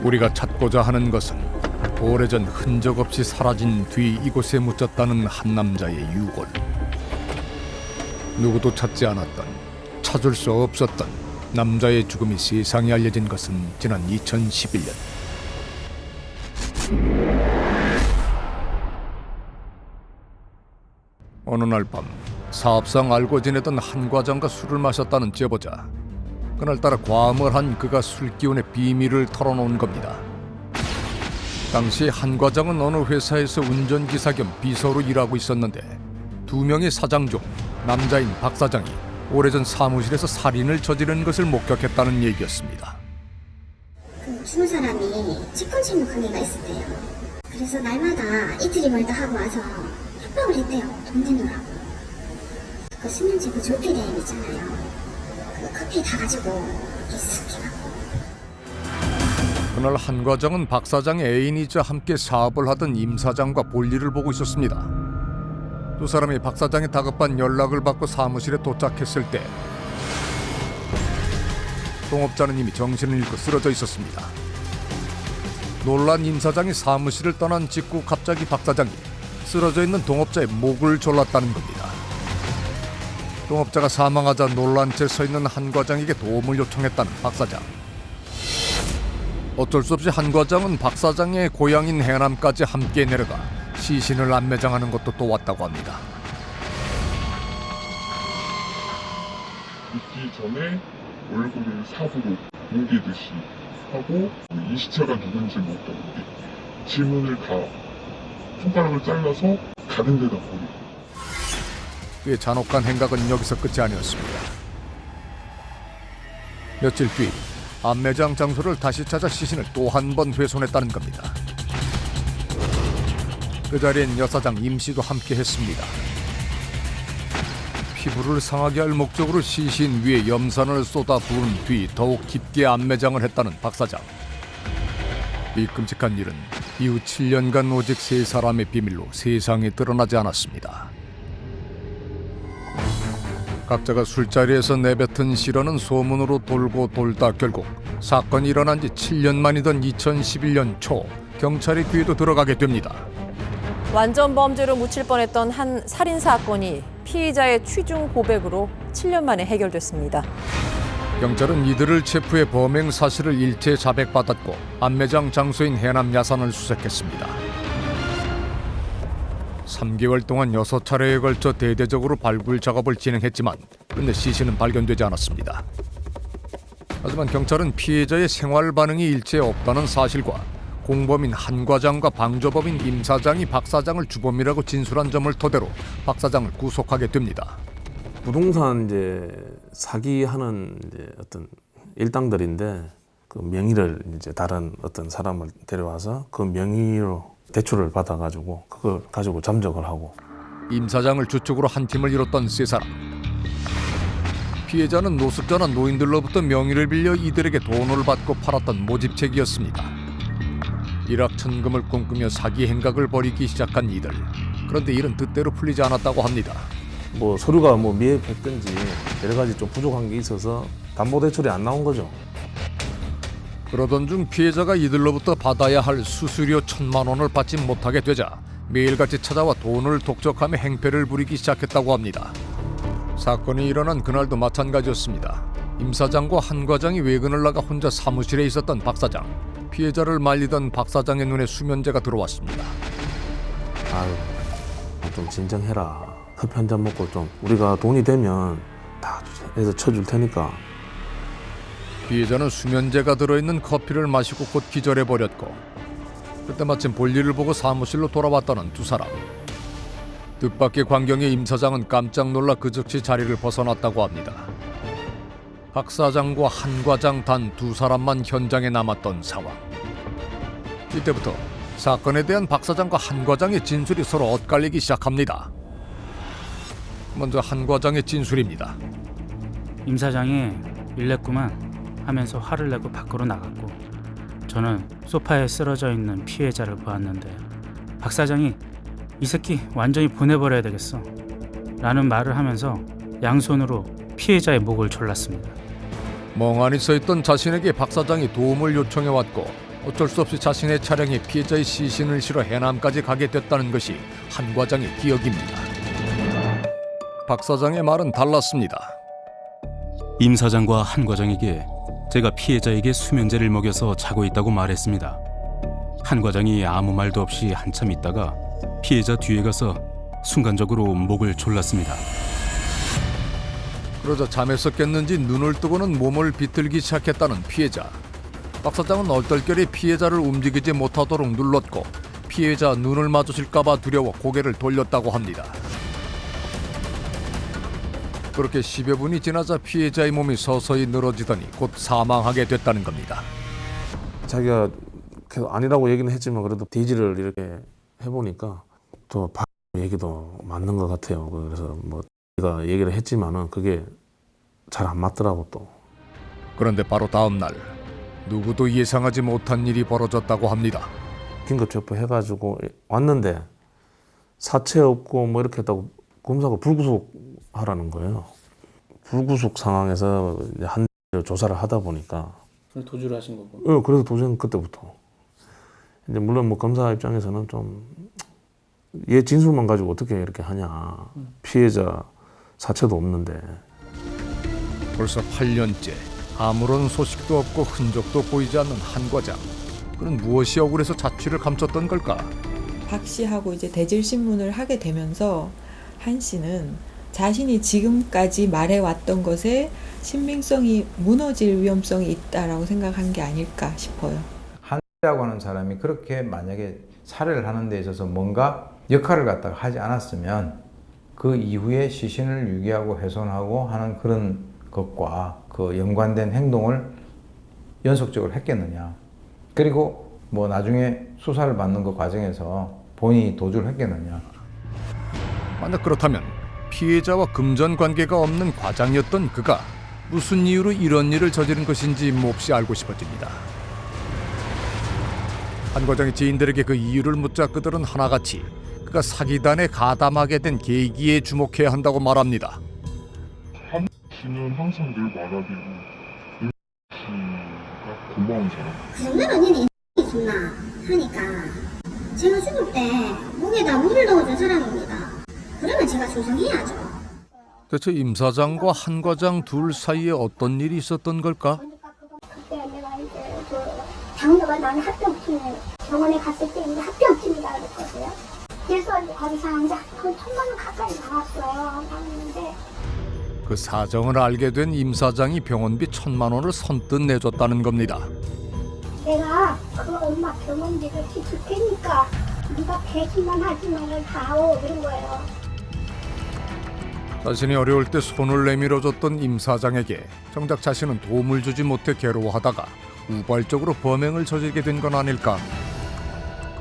우리가 찾고자 하는 것은 오래전 흔적 없이 사라진 뒤 이곳에 묻혔다는 한 남자의 유골. 누구도 찾지 않았던, 찾을 수 없었던 남자의 죽음이 세상에 알려진 것은 지난 2011년. 어느 날 밤 사업상 알고 지내던 한 과장과 술을 마셨다는 제보자. 그날따라 과음을 한 그가 술기운의 비밀을 털어놓은 겁니다. 당시 한 과장은 어느 회사에서 운전기사 겸 비서로 일하고 있었는데 두 명의 사장 중 남자인 박 사장이 오래전 사무실에서 살인을 저지른 것을 목격했다는 얘기였습니다. 그 죽은 사람이 치권 관계가 있었대요. 그래서 날마다 이틀이 멀다 하고 와서 협박을 했대요. 돈 내놓으라고. 그 수면제 그 조피뎀 있잖아요. 그 커피 다 가지고 쓱 해갖고. 그날 한 과장은 박 사장의 애인이자 함께 사업을 하던 임 사장과 볼일을 보고 있었습니다. 두 사람이 박 사장의 다급한 연락을 받고 사무실에 도착했을 때 동업자는 이미 정신을 잃고 쓰러져 있었습니다. 놀란 임 사장이 사무실을 떠난 직후 갑자기 박 사장이 쓰러져 있는 동업자의 목을 졸랐다는 겁니다. 동업자가 사망하자 놀란 채 서 있는 한 과장에게 도움을 요청했다는 박 사장. 어쩔 수 없이 한 과장은 박 사장의 고향인 해남까지 함께 내려가 시신을 안매장하는 것도 도왔다고 합니다. 있기 전에 얼굴을 삽으로 뭉개듯이 하고 이 시체가 누군지 묻었는데 지문을 다 손가락을 잘라서 다른 데다 버리고. 그의 잔혹한 행각은 여기서 끝이 아니었습니다. 며칠 뒤 안매장 장소를 다시 찾아 시신을 또 한 번 훼손했다는 겁니다. 그 자리엔 여사장 임씨도 함께 했습니다. 피부를 상하게 할 목적으로 시신 위에 염산을 쏟아 부은 뒤 더욱 깊게 안매장을 했다는 박 사장. 이 끔찍한 일은 이후 7년간 오직 세 사람의 비밀로 세상에 드러나지 않았습니다. 각자가 술자리에서 내뱉은 실언은 소문으로 돌고 돌다 결국 사건이 일어난 지 7년 만이던 2011년 초 경찰의 귀에도 들어가게 됩니다. 완전 범죄로 묻힐 뻔했던 한 살인 사건이 피의자의 취중 고백으로 7년 만에 해결됐습니다. 경찰은 이들을 체포해 범행 사실을 일체 자백받았고 안매장 장소인 해남 야산을 수색했습니다. 3개월 동안 6차례에 걸쳐 대대적으로 발굴 작업을 진행했지만 끝내 시신은 발견되지 않았습니다. 하지만 경찰은 피해자의 생활 반응이 일체 없다는 사실과 공범인 한 과장과 방조범인 임 사장이 박 사장을 주범이라고 진술한 점을 토대로 박 사장을 구속하게 됩니다. 부동산 이제 사기하는 이제 어떤 일당들인데 그 명의를 이제 다른 어떤 사람을 데려와서 그 명의로 대출을 받아가지고 그걸 가지고 잠적을 하고. 임 사장을 주축으로 한 팀을 이뤘던 세 사람. 피해자는 노숙자나 노인들로부터 명의를 빌려 이들에게 돈을 받고 팔았던 모집책이었습니다. 일확천금을 꿈꾸며 사기 행각을 벌이기 시작한 이들. 그런데 일은 뜻대로 풀리지 않았다고 합니다. 뭐 서류가 뭐 미흡했든지 여러 가지 좀 부족한 게 있어서 담보대출이 안 나온 거죠. 그러던 중 피해자가 이들로부터 받아야 할 수수료 1,000만 원을 받지 못하게 되자 매일같이 찾아와 돈을 독촉하며 행패를 부리기 시작했다고 합니다. 사건이 일어난 그날도 마찬가지였습니다. 임 사장과 한 과장이 외근을 나가 혼자 사무실에 있었던 박 사장. 피해자를 말리던 박 사장의 눈에 수면제가 들어왔습니다. 아유, 좀 진정해라. 커피 한 잔 먹고 좀 우리가 돈이 되면 다 해서 쳐줄 테니까. 피해자는 수면제가 들어있는 커피를 마시고 곧 기절해버렸고 그때 마침 볼일을 보고 사무실로 돌아왔다는 두 사람. 뜻밖의 광경에 임 사장은 깜짝 놀라 그 즉시 자리를 벗어났다고 합니다. 박 사장과 한 과장 단 두 사람만 현장에 남았던 상황. 이때부터 사건에 대한 박 사장과 한 과장의 진술이 서로 엇갈리기 시작합니다. 먼저 한 과장의 진술입니다. 임 사장이 일냈구만 하면서 화를 내고 밖으로 나갔고 저는 소파에 쓰러져 있는 피해자를 보았는데 박 사장이 이 새끼 완전히 보내버려야 되겠어 라는 말을 하면서 양손으로 피해자의 목을 졸랐습니다. 멍하니 서있던 자신에게 박 사장이 도움을 요청해왔고 어쩔 수 없이 자신의 차량에 피해자의 시신을 실어 해남까지 가게 됐다는 것이 한 과장의 기억입니다. 박 사장의 말은 달랐습니다. 임 사장과 한 과장에게 제가 피해자에게 수면제를 먹여서 자고 있다고 말했습니다. 한 과장이 아무 말도 없이 한참 있다가 피해자 뒤에 가서 순간적으로 목을 졸랐습니다. 그러자 잠에서 깼는지 눈을 뜨고는 몸을 비틀기 시작했다는 피해자. 박 사장은 얼떨결에 피해자를 움직이지 못하도록 눌렀고 피해자 눈을 마주칠까 봐 두려워 고개를 돌렸다고 합니다. 그렇게 10여 분이 지나자 피해자의 몸이 서서히 늘어지더니 곧 사망하게 됐다는 겁니다. 자기가 계속 아니라고 얘기는 했지만 그래도 DG를 이렇게 해보니까 또 박 얘기도 맞는 것 같아요. 그래서 뭐 제가 얘기를 했지만은 그게 잘 안 맞더라고 또. 그런데 바로 다음 날 누구도 예상하지 못한 일이 벌어졌다고 합니다. 긴급 체포해가지고 왔는데 사체 없고 뭐 이렇게 했다고 검사가 불구속하라는 거예요. 불구속 상황에서 이제 한 조사를 하다 보니까 도주를 하신 거고. 그래서 도전 그때부터 이제 물론 뭐 검사 입장에서는 좀 얘 진술만 가지고 어떻게 이렇게 하냐. 피해자 사체도 없는데. 벌써 8년째 아무런 소식도 없고 흔적도 보이지 않는 한 과장. 그는 무엇이 억울해서 자취를 감췄던 걸까? 박 씨하고 이제 대질 신문을 하게 되면서 한 씨는 자신이 지금까지 말해왔던 것에 신빙성이 무너질 위험성이 있다라고 생각한 게 아닐까 싶어요. 한이라고 하는 사람이 그렇게 만약에 살해를 하는 데 있어서 뭔가 역할을 갖다가 하지 않았으면 그 이후에 시신을 유기하고 훼손하고 하는 그런 것과 그 연관된 행동을 연속적으로 했겠느냐. 그리고 뭐 나중에 수사를 받는 그 과정에서 본인이 도주를 했겠느냐. 만약 그렇다면 피해자와 금전 관계가 없는 과장이었던 그가 무슨 이유로 이런 일을 저지른 것인지 몹시 알고 싶어집니다. 한 과장의 지인들에게 그 이유를 묻자 그들은 하나같이 그가 사기단에 가담하게 된 계기에 주목해야 한다고 말합니다. 한 씨는 항상 늘 말하기로 은 씨가 고마운 사람. 그 정도면 니네 있었나 하니까 제가 죽을 때 목에다 물을 넣어준 사람입니다. 그러면 제가 조성해야죠. 대체 임 사장과 한 과장 둘 사이에 어떤 일이 있었던 걸까? 그때 내가 이제 그 장녀가 나는 합병증에 병원에 갔을 때 이제 합병증이다 그랬거든요. 그래서 이제 거기서 이제 그 1,000만 원 가까이 나왔어요. 나왔는데 그 사정을 알게 된 임 사장이 병원비 1,000만 원을 선뜻 내줬다는 겁니다. 내가 그 엄마 병원비를 줄 테니까 네가 배신만 하지 말고 다오 그런 거예요. 자신이 어려울 때 손을 내밀어줬던 임 사장에게 정작 자신은 도움을 주지 못해 괴로워하다가 우발적으로 범행을 저지르게 된 건 아닐까.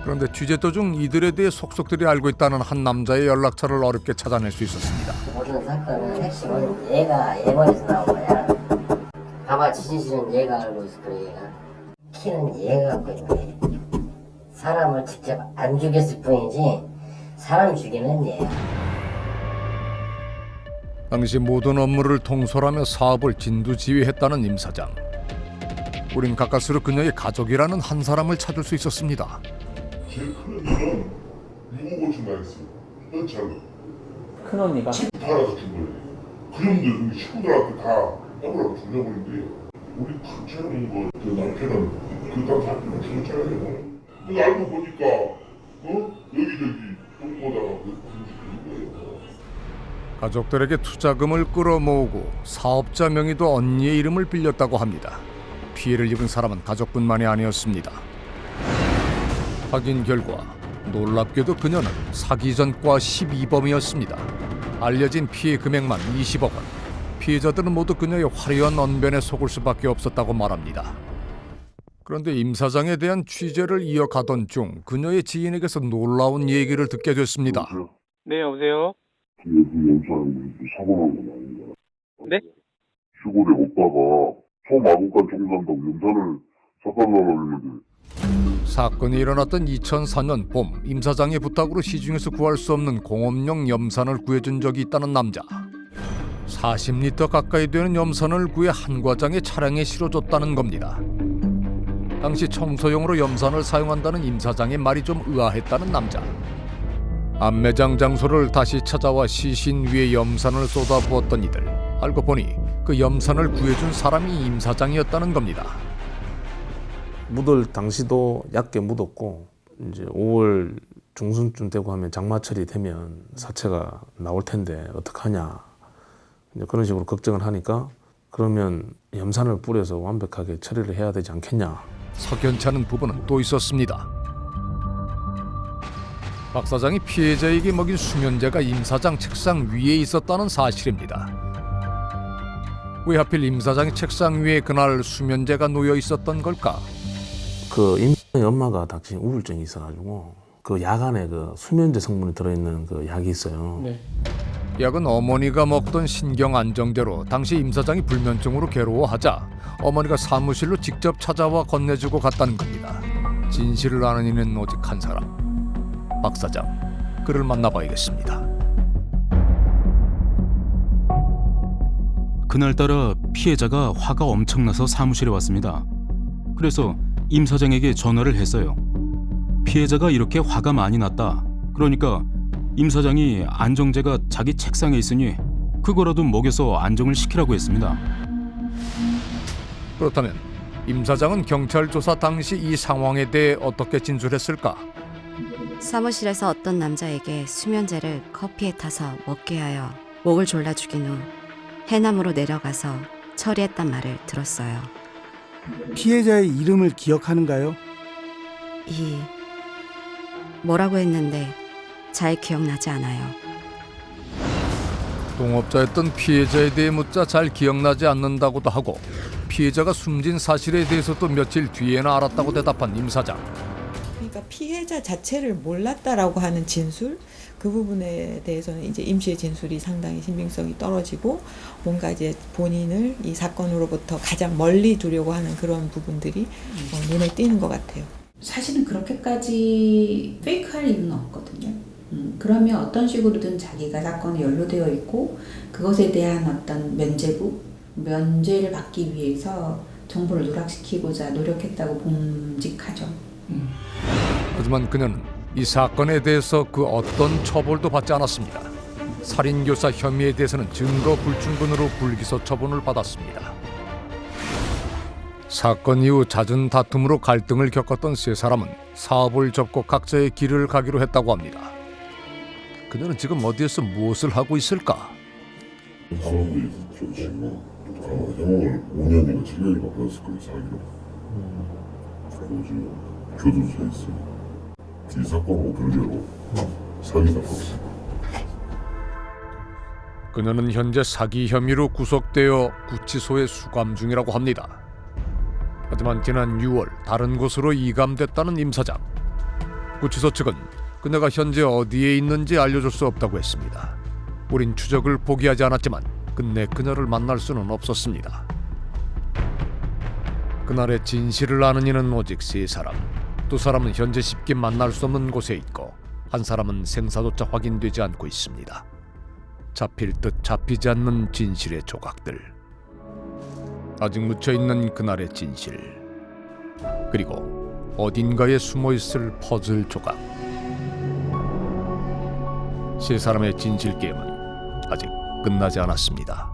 그런데 취재 도중 이들에 대해 속속들이 알고 있다는 한 남자의 연락처를 어렵게 찾아낼 수 있었습니다. 모든 사건은 핵심은 얘가 일본에서 나온 거야. 아마 진실은 얘가 알고 있을 거야. 얘가 키는 얘가 갖고 있는 거야. 사람을 직접 안 죽였을 뿐이지 사람 죽이는 얘야. 당시 모든 업무를 통솔하며 사업을 진두지휘했다는 임 사장. 우린 가까스로 그녀의 가족이라는 한 사람을 찾을 수 있었습니다. 제일 큰 언니는 유고고춘다 했어요. 현찰로. 큰 언니가? 집 팔아서 준 거예요. 그놈들 친구들한테 다 떠보라고 돌려버린대요. 우리 큰 채널인 거, 그 남편은 그딴 사람을 죽였잖아요. 근데 알고 보니까 여기저기 똥꼬다가 그런 거예요. 가족들에게 투자금을 끌어모으고 사업자 명의도 언니의 이름을 빌렸다고 합니다. 피해를 입은 사람은 가족뿐만이 아니었습니다. 확인 결과 놀랍게도 그녀는 사기 전과 12범이었습니다. 알려진 피해 금액만 20억 원. 피해자들은 모두 그녀의 화려한 언변에 속을 수밖에 없었다고 말합니다. 그런데 임 사장에 대한 취재를 이어가던 중 그녀의 지인에게서 놀라운 얘기를 듣게 됐습니다. 네, 여보세요? 여기 연사하고 사고 난 건 아닌가? 네? 시골에 오빠가 소마구간 종산다고 연산을 사달라고 했는데 사건이 일어났던 2004년 봄, 임 사장의 부탁으로 시중에서 구할 수 없는 공업용 염산을 구해준 적이 있다는 남자. 40리터 가까이 되는 염산을 구해 한 과장의 차량에 실어줬다는 겁니다. 당시 청소용으로 염산을 사용한다는 임 사장의 말이 좀 의아했다는 남자. 암매장 장소를 다시 찾아와 시신 위에 염산을 쏟아부었던 이들. 알고 보니 그 염산을 구해준 사람이 임 사장이었다는 겁니다. 묻을 당시도 얕게 묻었고 이제 5월 중순쯤 되고 하면 장마철이 되면 사체가 나올 텐데 어떡하냐 이제 그런 식으로 걱정을 하니까 그러면 염산을 뿌려서 완벽하게 처리를 해야 되지 않겠냐. 석연치 않은 부분은 또 있었습니다. 박 사장이 피해자에게 먹인 수면제가 임 사장 책상 위에 있었다는 사실입니다. 왜 하필 임 사장의 책상 위에 그날 수면제가 놓여 있었던 걸까? 그 임의 엄마가 당시 우울증이 있어가지고 그 약 안에 그 수면제 성분이 들어있는 그 약이 있어요. 네. 약은 어머니가 먹던 신경 안정제로 당시 임 사장이 불면증으로 괴로워하자 어머니가 사무실로 직접 찾아와 건네주고 갔다는 겁니다. 진실을 아는 이는 오직 한 사람. 박 사장. 그를 만나봐야겠습니다. 그날따라 피해자가 화가 엄청나서 사무실에 왔습니다. 그래서 임 사장에게 전화를 했어요. 피해자가 이렇게 화가 많이 났다. 그러니까 임 사장이 안정제가 자기 책상에 있으니 그거라도 먹여서 안정을 시키라고 했습니다. 그렇다면 임 사장은 경찰 조사 당시 이 상황에 대해 어떻게 진술했을까? 사무실에서 어떤 남자에게 수면제를 커피에 타서 먹게 하여 목을 졸라 죽인 후 해남으로 내려가서 처리했단 말을 들었어요. 피해자의 이름을 기억하는가요? 뭐라고 했는데 잘 기억나지 않아요. 동업자였던 피해자에 대해 묻자 잘 기억나지 않는다고도 하고 피해자가 숨진 사실에 대해서도 며칠 뒤에나 알았다고 대답한 임 사장. 그러니까 피해자 자체를 몰랐다라고 하는 진술, 그 부분에 대해서는 이제 임 씨의 진술이 상당히 신빙성이 떨어지고 뭔가 이제 본인을 이 사건으로부터 가장 멀리 두려고 하는 그런 부분들이 눈에 띄는 것 같아요. 사실은 그렇게까지 페이크할 이유는 없거든요. 그러면 어떤 식으로든 자기가 사건에 연루되어 있고 그것에 대한 어떤 면죄를 받기 위해서 정보를 누락시키고자 노력했다고 봄직하죠. 하지만 그녀는 이 사건에 대해서 그 어떤 처벌도 받지 않았습니다. 살인교사 혐의에 대해서는 증거 불충분으로 불기소 처분을 받았습니다. 사건 이후 잦은 다툼으로 갈등을 겪었던 세 사람은 사업을 접고 각자의 길을 가기로 했다고 합니다. 그녀는 지금 어디에서 무엇을 하고 있을까? 사람들이 저 지금 형을 5년인가 7년인가 받았을 거예요, 사기로. 그리고 지금 교도소에 있어요. 이 사건하고 별개로 사기당했어요. 그녀는 현재 사기 혐의로 구속되어 구치소에 수감 중이라고 합니다. 하지만 지난 6월 다른 곳으로 이감됐다는 임 사장. 구치소 측은 그녀가 현재 어디에 있는지 알려줄 수 없다고 했습니다. 우린 추적을 포기하지 않았지만 끝내 그녀를 만날 수는 없었습니다. 그날의 진실을 아는 이는 오직 세 사람. 두 사람은 현재 쉽게 만날 수 없는 곳에 있고 한 사람은 생사조차 확인되지 않고 있습니다. 잡힐 듯 잡히지 않는 진실의 조각들. 아직 묻혀있는 그날의 진실. 그리고 어딘가에 숨어있을 퍼즐 조각. 세 사람의 진실 게임은 아직 끝나지 않았습니다.